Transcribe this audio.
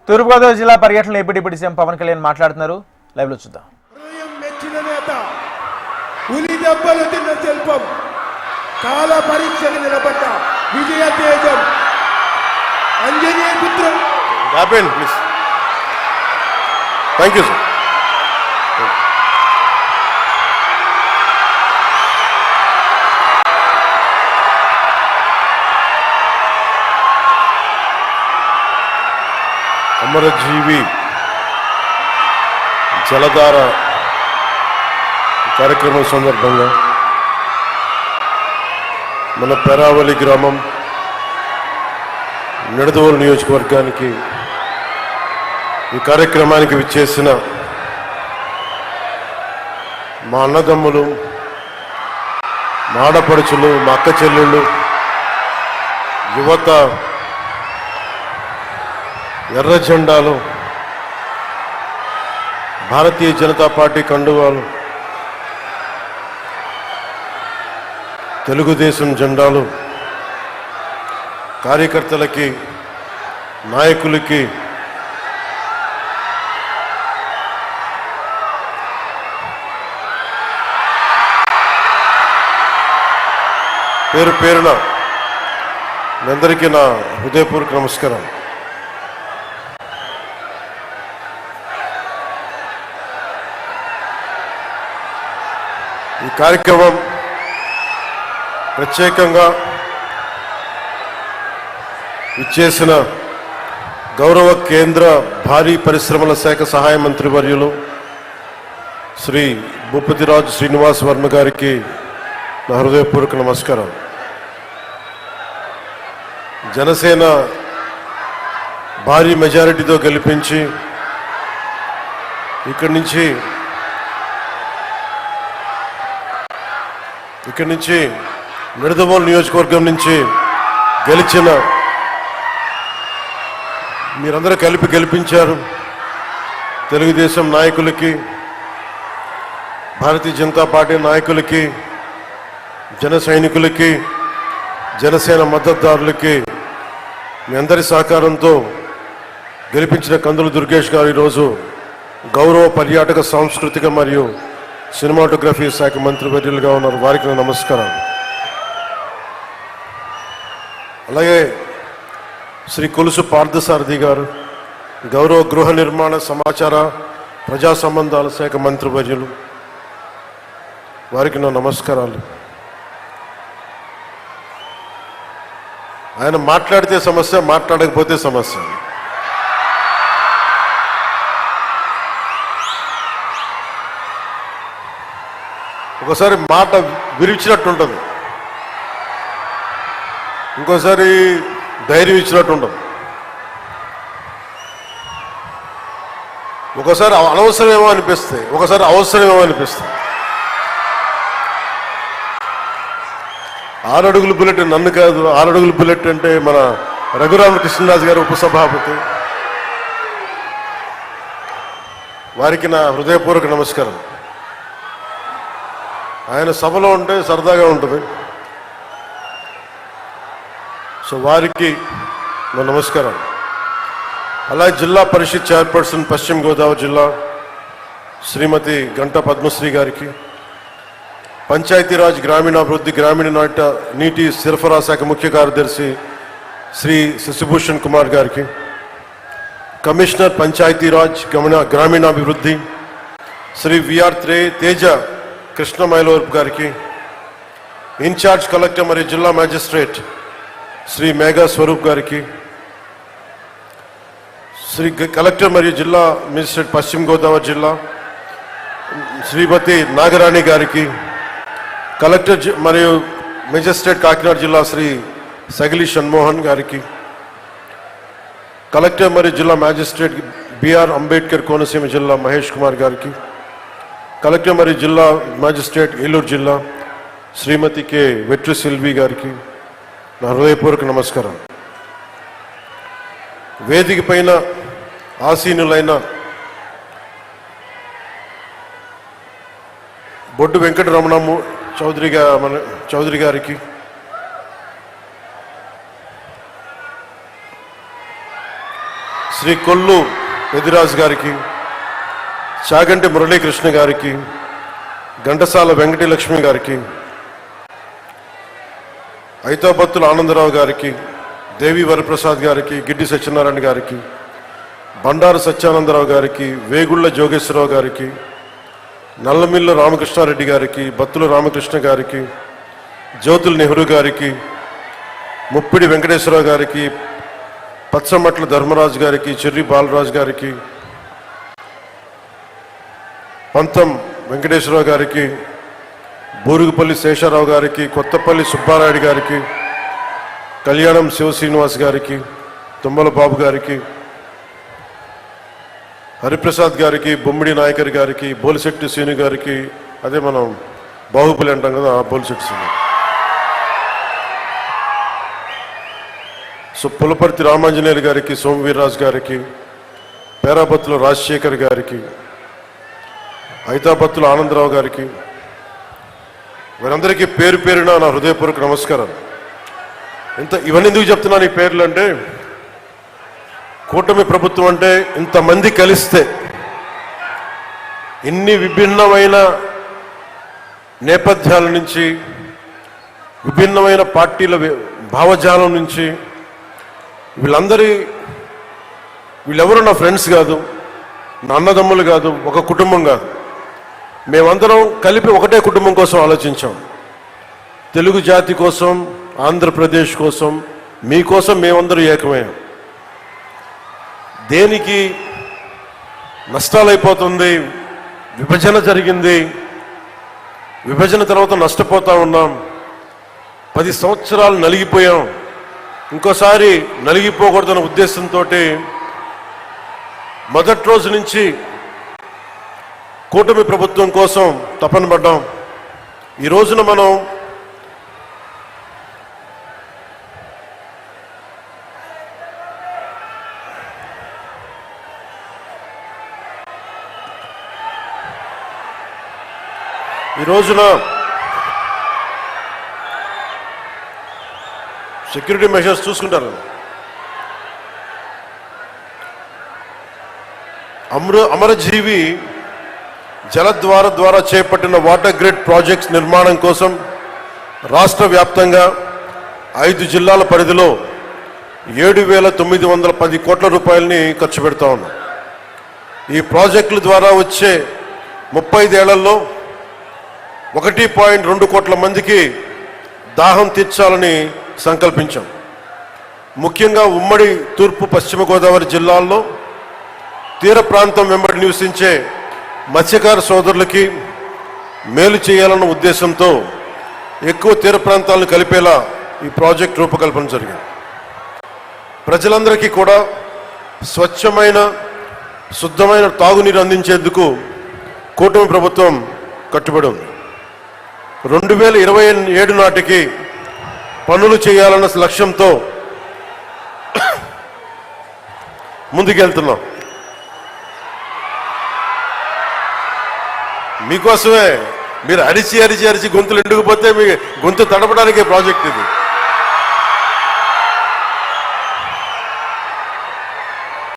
తూర్పుగోదావరి జిల్లా పర్యటనలో AP deputy CM Pawan Kalyan మాట్లాడుతున్నారు. లైవ్ లో చూద్దాం. మెచ్చిన నేత, ఉలి దెబ్బలు తిన్న శిల్పం, కాల పరీక్షకు నిలబడ్డ విజయ తేజం, అంజనీ పుత్రం. Please. Thank you sir. Amarajeevi Jaladhara కార్యక్రమం సందర్భంగా మన పెరావలి గ్రామం నిడదవోలు నియోజకవర్గానికి ఈ కార్యక్రమానికి విచ్చేసిన మా అన్నదమ్ములు, మా ఆడపడుచులు, మా అక్క చెల్లెళ్ళు, యువత, ఎర్ర జెండాలు, భారతీయ జనతా పార్టీ కండువాలు, తెలుగుదేశం జెండాలు, కార్యకర్తలకి, నాయకులకి, పేరు పేరున మీ అందరికీ నా హృదయపూర్వక నమస్కారం. ఈ కార్యక్రమం ప్రత్యేకంగా ఇచ్చేసిన గౌరవ కేంద్ర భారీ పరిశ్రమల శాఖ సహాయ మంత్రి వర్యులు శ్రీ భూపతిరాజు శ్రీనివాస్ వర్మ గారికి నా హృదయపూర్వక నమస్కారం. జనసేన భారీ మెజారిటీతో గెలిపించి ఇక్కడి నుంచి నిడదవోలు నియోజకవర్గం నుంచి గెలిచిన మీరందరూ కలిపి గెలిపించారు. తెలుగుదేశం నాయకులకి, భారతీయ జనతా పార్టీ నాయకులకి, జన సైనికులకి, జనసేన మద్దతుదారులకి మీ అందరి సహకారంతో గెలిపించిన కందుల దుర్గేష్ గారు ఈరోజు గౌరవ పర్యాటక, సాంస్కృతిక మరియు సినిమాటోగ్రఫీ శాఖ మంత్రి వర్యులుగా ఉన్నారు. వారికి నా నమస్కారం. అలాగే శ్రీ కొలుసు పార్థసారథి గారు గౌరవ గృహ నిర్మాణ, సమాచార, ప్రజా సంబంధాల శాఖ మంత్రి వర్యులు, వారికి నా నమస్కారాలు. ఆయన మాట్లాడితే సమస్య, మాట్లాడకపోతే సమస్య. ఒకసారి మాట విరిచినట్టు ఉంటుంది, ఇంకోసారి ధైర్యం ఇచ్చినట్టు ఉంటుంది, ఒకసారి అనవసరమేమో అనిపిస్తాయి, ఒకసారి అవసరమేమో అనిపిస్తాయి. 6 అడుగుల బుల్లెట్ నన్ను కాదు, 6 అడుగుల బుల్లెట్ అంటే మన రఘురామకృష్ణరాజు గారు ఉపసభాపతి, వారికి నా హృదయపూర్వక నమస్కారం. ఆయన సభలో ఉంటే సరదాగా ఉంటుంది, సో వారికి నా నమస్కారం. అలాగే జిల్లా పరిషత్ చైర్పర్సన్ పశ్చిమ గోదావరి జిల్లా శ్రీమతి గంటా పద్మశ్రీ గారికి, పంచాయతీరాజ్, గ్రామీణాభివృద్ధి, గ్రామీణ నీటి సరఫరా శాఖ ముఖ్య కార్యదర్శి శ్రీ శశిభూషణ్ కుమార్ గారికి, కమిషనర్ పంచాయతీరాజ్, గ్రామీణాభివృద్ధి శ్రీ విఆర్ తేజ కృష్ణమైలవరపు గారికి, ఇన్ఛార్జ్ కలెక్టర్ మరియు జిల్లా మ్యాజిస్ట్రేట్ శ్రీ మేఘా స్వరూప్ గారికి, శ్రీ కలెక్టర్ మరియు జిల్లా మేజిస్ట్రేట్ పశ్చిమ గోదావరి జిల్లా శ్రీమతి నాగరాణి గారికి, కలెక్టర్ మరియు మేజిస్ట్రేట్ కాకినాడ జిల్లా శ్రీ సగిలి షణ్మోహన్ గారికి, కలెక్టర్ మరియు జిల్లా మ్యాజిస్ట్రేట్ బిఆర్ అంబేద్కర్ కోనసీమ జిల్లా మహేష్ కుమార్ గారికి, కలెక్టర్ మరియు జిల్లా మ్యాజిస్ట్రేట్ ఏలూరు జిల్లా శ్రీమతి కె వెట్రి సిల్వి గారికి నా హృదయపూర్వక నమస్కారం. వేదిక పైన ఆసీనులైన బొడ్డు వెంకటరమణమ్మ చౌదరి గారికి, శ్రీ కొల్లు పెదిరాజు గారికి, చాగంటి మురళీకృష్ణ గారికి, ఘంటసాల వెంకటలక్ష్మి గారికి, ఐతాబత్తుల ఆనందరావు గారికి, దేవి వరప్రసాద్ గారికి, గిడ్డి సత్యనారాయణ గారికి, బండారు సత్యానందరావు గారికి, వేగుళ్ల జోగేశ్వరరావు గారికి, నల్లమిల్ల రామకృష్ణారెడ్డి గారికి, బత్తుల రామకృష్ణ గారికి, జ్యోతుల నెహ్రూ గారికి, ముప్పిడి వెంకటేశ్వరరావు గారికి, పచ్చమట్ల ధర్మరాజు గారికి, చెర్రి బాలరాజు గారికి, పంతం వెంకటేశ్వరరావు గారికి, బూరుగుపల్లి శేషారావు గారికి, కొత్తపల్లి సుబ్బారాయుడు గారికి, కళ్యాణం శివ శ్రీనివాస్ గారికి, తుమ్మల బాబు గారికి, హరిప్రసాద్ గారికి, బొమ్మిడి నాయకర్ గారికి, బోలిశెట్టి శ్రీను గారికి, అదే మనం బాహుబలి అంటాం కదా, బోలిశెట్టి శ్రీను, పులపర్తి రామాంజనేయులు గారికి, సోమవీర్రాజు గారికి, పేరాబత్తుల రాజశేఖర్ గారికి, ఐతాబత్తుల ఆనందరావు గారికి, వీరందరికీ పేరు పేరున నా హృదయపూర్వక నమస్కారాలు. ఇవన్నీ ఎందుకు చెప్తున్నాను ఈ పేర్లు అంటే, కూటమి ప్రభుత్వం అంటే ఇంతమంది కలిస్తే, ఇన్ని విభిన్నమైన నేపథ్యాల నుంచి, విభిన్నమైన పార్టీల భావజాలం నుంచి, వీళ్ళెవరు నా ఫ్రెండ్స్ కాదు, నా అన్నదమ్ములు కాదు, ఒక కుటుంబం కాదు. మేమందరం కలిపి ఒకటే కుటుంబం కోసం ఆలోచించాం. తెలుగు జాతి కోసం, ఆంధ్రప్రదేశ్ కోసం, మీకోసం మేమందరం ఏకమయ్యాం. దేనికి నష్టాలైపోతుంది, విభజన జరిగింది, విభజన తర్వాత నష్టపోతా ఉన్నాం, 10 సంవత్సరాలు నలిగిపోయాం, ఇంకోసారి నలిగిపోకూడదన్న ఉద్దేశంతో మొదటి రోజు నుంచి కూటమి ప్రభుత్వం కోసం తపన పడ్డాం. ఈ రోజున మనం సెక్యూరిటీ మెషర్స్ చూసుకుంటారు. అమరజీవి జలద్వార ద్వారా చేపట్టిన వాటర్ గ్రిడ్ ప్రాజెక్ట్స్ నిర్మాణం కోసం రాష్ట్ర వ్యాప్తంగా 5 జిల్లాల పరిధిలో 7,910 కోట్ల రూపాయలని ఖర్చు పెడతా ఉన్నాం. ఈ ప్రాజెక్టుల ద్వారా వచ్చే 35 ఏళ్లలో 1.2 కోట్ల మందికి దాహం తీర్చాలని సంకల్పించాం. ముఖ్యంగా ఉమ్మడి తూర్పు పశ్చిమ గోదావరి జిల్లాల్లో తీర ప్రాంతం వెంబడి నివసించే మత్స్యకార సోదరులకి మేలు చేయాలన్న ఉద్దేశంతో ఎక్కువ తీర ప్రాంతాలను కలిపేలా ఈ ప్రాజెక్ట్ రూపకల్పన జరిగింది. ప్రజలందరికీ కూడా స్వచ్ఛమైన, శుద్ధమైన తాగునీరు అందించేందుకు కూటమి ప్రభుత్వం కట్టుబడి ఉంది. 2027 నాటికి పనులు చేయాలన్న లక్ష్యంతో ముందుకెళ్తున్నాం. మీకోసమే. మీరు అరిచి గొంతులు ఎండుకుపోతే మీ గొంతు తడపడానికే ప్రాజెక్ట్ ఇది.